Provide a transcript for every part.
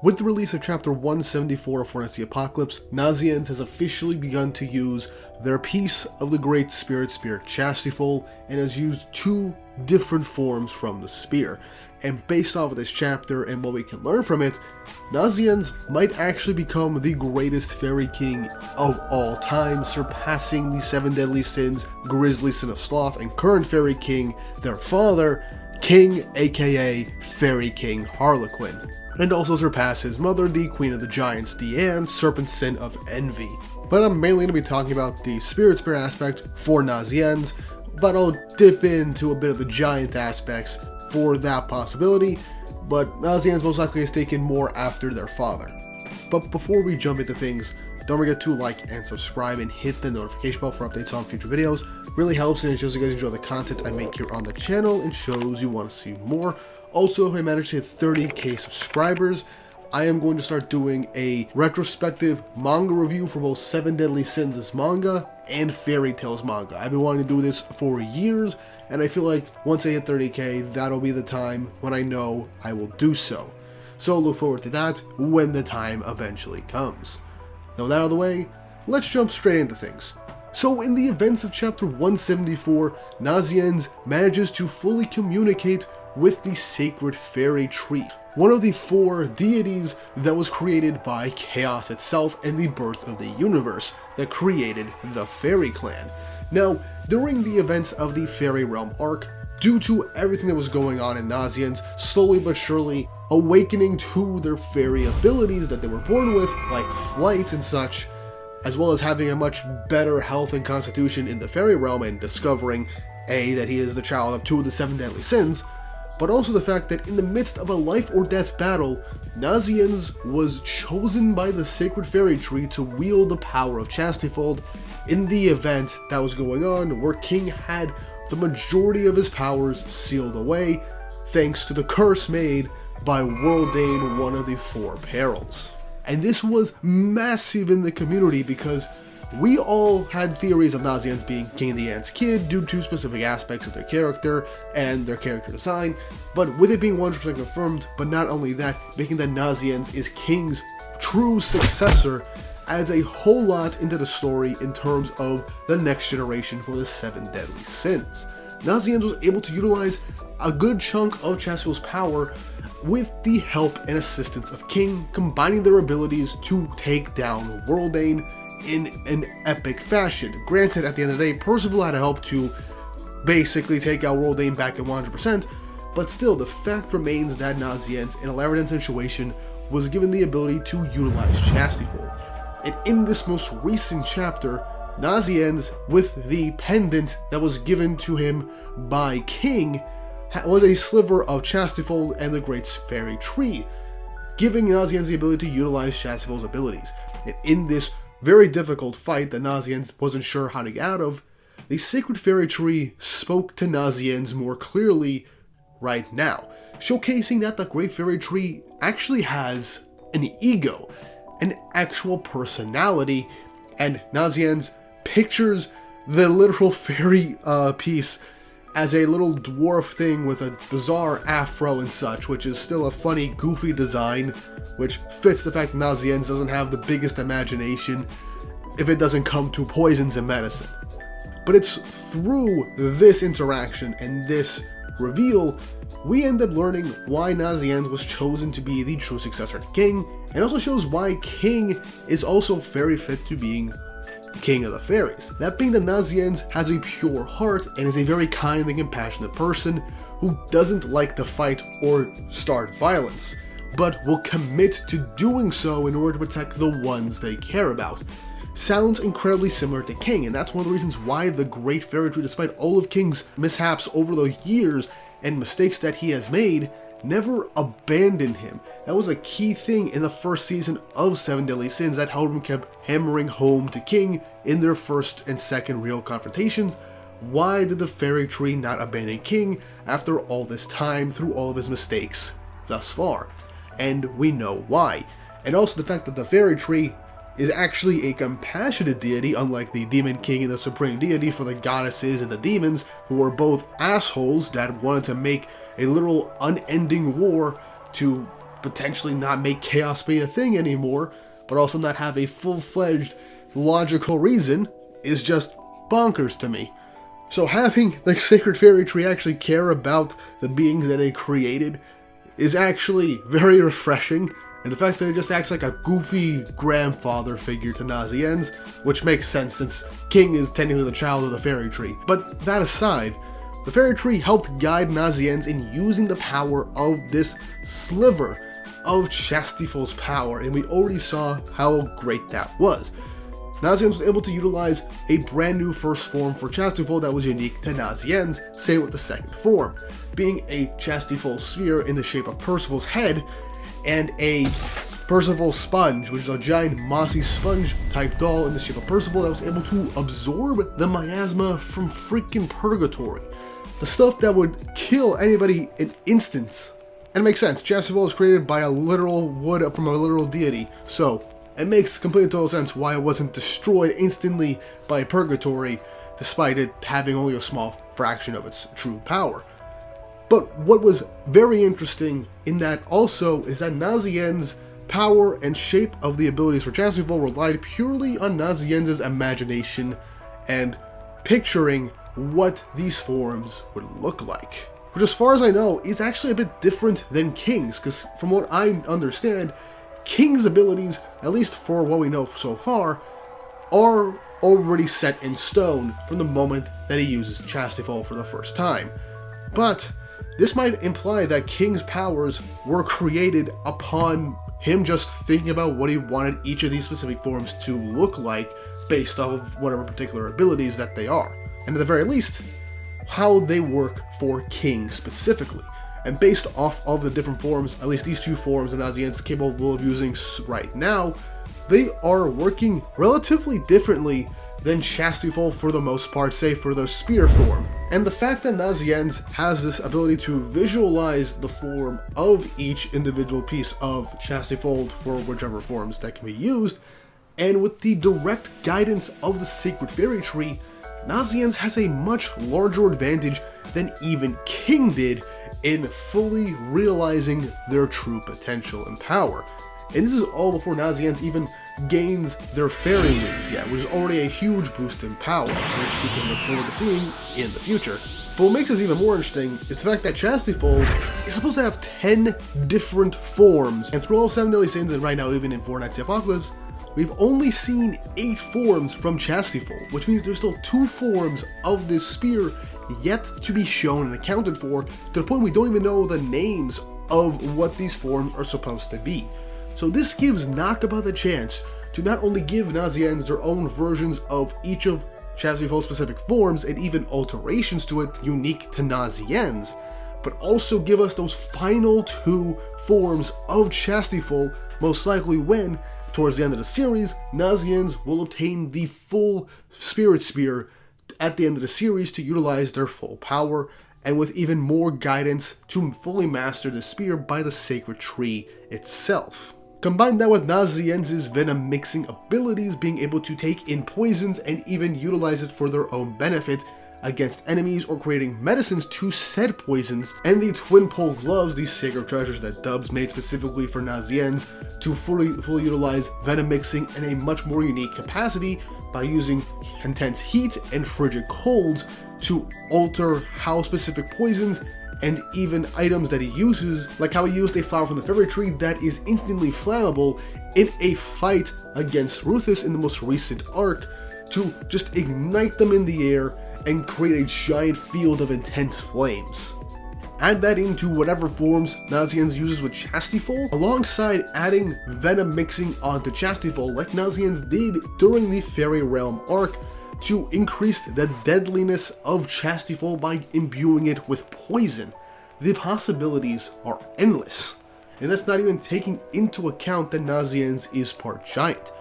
With the release of Chapter 174 of Fortnite's The Apocalypse, Nasiens has officially begun to use their piece of the Great Spirit Chastiefol, and has used two different forms from the spear. And based off of this chapter and what we can learn from it, Nasiens might actually become the greatest fairy king of all time, surpassing the 7 deadly sins, Grizzly Sin of Sloth, and current fairy king, their father, King aka Fairy King Harlequin. And also surpass his mother, the Queen of the Giants, Deanne, Serpent Sin of Envy. But I'm mainly going to be talking about the spirit aspect for Nasiens, but I'll dip into a bit of the giant aspects for that possibility, but Nasiens most likely is taken more after their father. But before we jump into things, don't forget to like and subscribe and hit the notification bell for updates on future videos. Really helps, and it shows you guys enjoy the content I make here on the channel and shows you want to see more. Also, if I manage to hit 30k subscribers, I am going to start doing a retrospective manga review for both 7 Deadly Sins manga and Fairy Tales manga. I've been wanting to do this for years, and I feel like once I hit 30k, that'll be the time when I know I will do so. So look forward to that when the time eventually comes. Now with that out of the way, let's jump straight into things. So in the events of Chapter 174, Nasiens manages to fully communicate with the Sacred Fairy Tree, one of the 4 deities that was created by chaos itself and the birth of the universe that created the Fairy Clan. Now, during the events of the Fairy Realm arc, due to everything that was going on in Nasiens, slowly but surely awakening to their fairy abilities that they were born with, like flight and such, as well as having a much better health and constitution in the Fairy Realm, and discovering that he is the child of 2 of the 7 deadly sins, but also the fact that in the midst of a life or death battle, Nasiens was chosen by the Sacred Fairy Tree to wield the power of Chastiefol in the event that was going on, where King had the majority of his powers sealed away, thanks to the curse made by Worldane, one of the 4 perils. And this was massive in the community because we all had theories of Nasiens being King of the Ants' kid due to specific aspects of their character and their character design, but with it being 100% confirmed, but not only that, making that Nasiens is King's true successor adds a whole lot into the story in terms of the next generation for the 7 deadly sins. Nasiens was able to utilize a good chunk of Chastiefol's power with the help and assistance of King, combining their abilities to take down Worldane in an epic fashion. Granted, at the end of the day, Percival had to help to basically take out Worldane back at 100%, but still, the fact remains that Nasiens, in a Labyrinth situation, was given the ability to utilize Chastiefol. And in this most recent chapter, Nasiens, with the pendant that was given to him by King, was a sliver of Chastiefol and the Great Fairy Tree, giving Nasiens the ability to utilize Chastiefol's abilities. And in this very difficult fight that Nasiens wasn't sure how to get out of, the Sacred Fairy Tree spoke to Nasiens more clearly right now, showcasing that the Great Fairy Tree actually has an ego, an actual personality, and Nasiens pictures the literal fairy piece as a little dwarf thing with a bizarre afro and such, which is still a funny, goofy design, which fits the fact that Nasiens doesn't have the biggest imagination if it doesn't come to poisons and medicine. But it's through this interaction and this reveal, we end up learning why Nasiens was chosen to be the true successor to King, and also shows why King is also very fit to being King of the Fairies. That being that Nasiens has a pure heart and is a very kind and compassionate person who doesn't like to fight or start violence, but will commit to doing so in order to protect the ones they care about. Sounds incredibly similar to King, and that's one of the reasons why the Great Fairy Tree, despite all of King's mishaps over the years and mistakes that he has made, never abandoned him. That was a key thing in the first season of 7 Deadly Sins that Helram kept hammering home to King in their first and second real confrontations. Why did the Fairy Tree not abandon King after all this time through all of his mistakes thus far? And we know why. And also the fact that the Fairy Tree is actually a compassionate deity, unlike the Demon King and the Supreme Deity for the goddesses and the demons, who are both assholes that wanted to make a literal unending war to potentially not make chaos be a thing anymore, but also not have a full-fledged logical reason, is just bonkers to me. So having the Sacred Fairy Tree actually care about the beings that it created is actually very refreshing, and the fact that it just acts like a goofy grandfather figure to Nasiens, which makes sense since King is technically the child of the Fairy Tree. But that aside, the Fairy Tree helped guide Nasiens in using the power of this sliver of Chastiful's power, and we already saw how great that was. Nasiens was able to utilize a brand new first form for Chastiful that was unique to Nasiens, same with the second form, being a Chastiful sphere in the shape of Percival's head, and a Percival sponge, which is a giant mossy sponge type doll in the shape of Percival that was able to absorb the miasma from freaking purgatory. The stuff that would kill anybody in instants. And it makes sense, Chastiful is created by a literal wood from a literal deity, so it makes complete and total sense why it wasn't destroyed instantly by purgatory, despite it having only a small fraction of its true power. But what was very interesting in that also is that Nasiens' power and shape of the abilities for Chastiful relied purely on Nasiens' imagination and picturing what these forms would look like. Which, as far as I know, is actually a bit different than King's, because from what I understand, King's abilities, at least for what we know so far, are already set in stone from the moment that he uses Chastiful for the first time. But this might imply that King's powers were created upon him just thinking about what he wanted each of these specific forms to look like based off of whatever particular abilities that they are. And at the very least, how they work for King specifically. And based off of the different forms, at least these two forms that Nasiens is capable of using right now, they are working relatively differently than Chastiful for the most part, say for the spear form. And the fact that Nasiens has this ability to visualize the form of each individual piece of Chastiful for whichever forms that can be used, and with the direct guidance of the Sacred Fairy Tree, Nasiens has a much larger advantage than even King did in fully realizing their true potential and power. And this is all before Nasiens even gains their fairy wings yet, which is already a huge boost in power, which we can look forward to seeing in the future. But what makes this even more interesting is the fact that Chastiful is supposed to have 10 different forms, and through all 7 Deadly Sins, and right now even in Four Knights of the Apocalypse, we've only seen 8 forms from Chastiful, which means there's still 2 forms of this spear yet to be shown and accounted for, to the point we don't even know the names of what these forms are supposed to be. So this gives Nakaba the chance to not only give Nasiens their own versions of each of Chastiful's specific forms and even alterations to it unique to Nasiens, but also give us those final 2 forms of Chastiful, most likely when, towards the end of the series, Nasiens will obtain the full Spirit Spear at the end of the series to utilize their full power, and with even more guidance to fully master the spear by the Sacred Tree itself. Combine that with Nasiens' venom mixing abilities, being able to take in poisons and even utilize it for their own benefit against enemies or creating medicines to said poisons, and the twin pole gloves, these sacred treasures that Dubs made specifically for Nasiens to fully utilize venom mixing in a much more unique capacity by using intense heat and frigid colds to alter how specific poisons and even items that he uses, like how he used a flower from the Fairy Tree that is instantly flammable in a fight against Ruthus in the most recent arc, to just ignite them in the air and create a giant field of intense flames. Add that into whatever forms Nasiens uses with Chastiful, alongside adding venom mixing onto Chastiful like Nasiens did during the Fairy Realm arc, to increase the deadliness of Chastiful by imbuing it with poison. The possibilities are endless, and that's not even taking into account that Nasiens is part giant.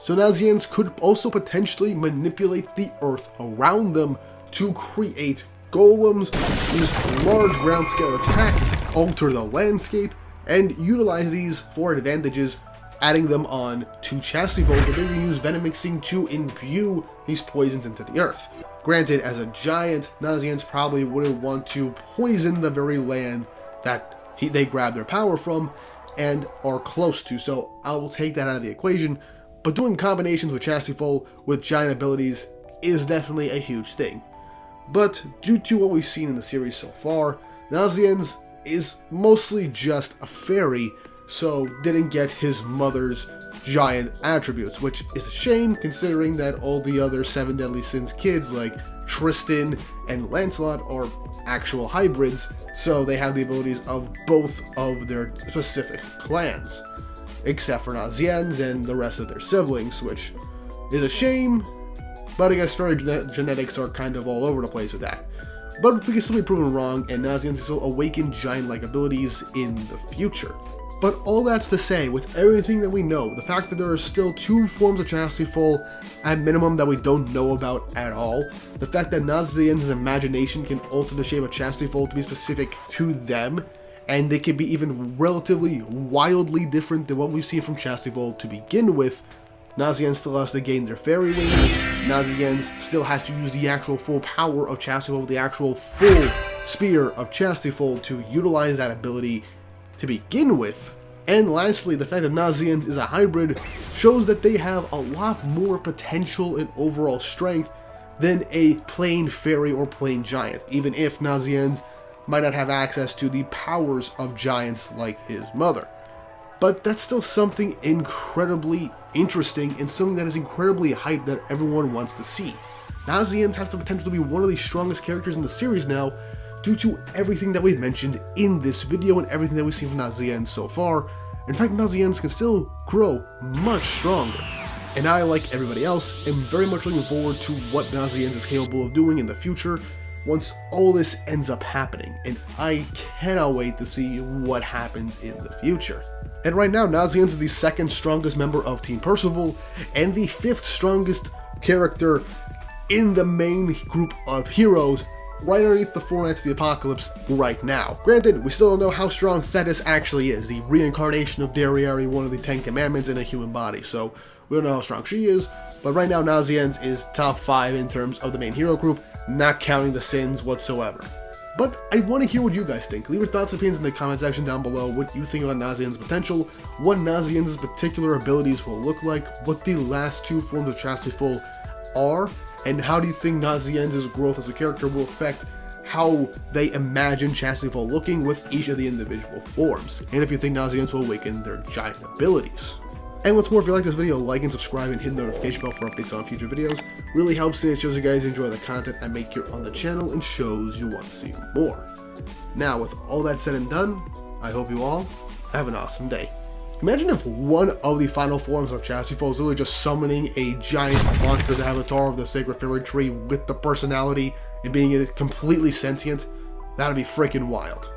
So Nasiens could also potentially manipulate the earth around them to create golems, use large ground scale attacks, alter the landscape, and utilize these for advantages, adding them on to Chastiful, so they can use venom mixing to imbue these poisons into the earth. Granted, as a giant, Nasiens probably wouldn't want to poison the very land that they grab their power from and are close to, so I will take that out of the equation. But doing combinations with Chastity Foal with giant abilities is definitely a huge thing. But due to what we've seen in the series so far, Nasiens is mostly just a fairy, so didn't get his mother's giant attributes, which is a shame considering that all the other 7 Deadly Sins kids like Tristan and Lancelot are actual hybrids, so they have the abilities of both of their specific clans, except for Nasiens and the rest of their siblings, which is a shame, but I guess fairy genetics are kind of all over the place with that. But we can still be proven wrong, and Nasiens can still awaken giant-like abilities in the future. But all that's to say, with everything that we know, the fact that there are still 2 forms of Chastity Foal at minimum that we don't know about at all, the fact that Nasiens' imagination can alter the shape of Chastity Foal to be specific to them, and they can be even relatively wildly different than what we've seen from Chastity Foal to begin with. Nasiens still has to gain their fairy wings, Nasiens still has to use the actual full power of Chastity Foal, the actual full spear of Chastity Foal to utilize that ability to begin with. And lastly, the fact that Nasiens is a hybrid shows that they have a lot more potential and overall strength than a plain fairy or plain giant, even if Nasiens might not have access to the powers of giants like his mother. But that's still something incredibly interesting and something that is incredibly hyped that everyone wants to see. Nasiens has the potential to be one of the strongest characters in the series now, due to everything that we've mentioned in this video and everything that we've seen from Nasiens so far. In fact, Nasiens can still grow much stronger. And I, like everybody else, am very much looking forward to what Nasiens is capable of doing in the future once all this ends up happening. And I cannot wait to see what happens in the future. And right now, Nasiens is the 2nd strongest member of Team Percival and the 5th strongest character in the main group of heroes, right underneath the 4 Knights of the Apocalypse right now. Granted, we still don't know how strong Thetis actually is, the reincarnation of Derriere, one of the 10 Commandments in a human body, so we don't know how strong she is, but right now Nasiens is top 5 in terms of the main hero group, not counting the Sins whatsoever. But I want to hear what you guys think. Leave your thoughts and opinions in the comment section down below, what you think about Nasiens' potential, what Nasiens' particular abilities will look like, what the last 2 forms of Chastity Foal are, and how do you think Nasiens' growth as a character will affect how they imagine Chastity Foal looking with each of the individual forms, and if you think Nasiens will awaken their giant abilities. And what's more, if you like this video, like and subscribe and hit the notification bell for updates on future videos. Really helps and it shows you guys enjoy the content I make here on the channel and shows you want to see more. Now, with all that said and done, I hope you all have an awesome day. Imagine if one of the final forms of Chastity Foal is literally just summoning a giant monster, the avatar of the Sacred Fairy Tree with the personality and being completely sentient. That'd be freaking wild.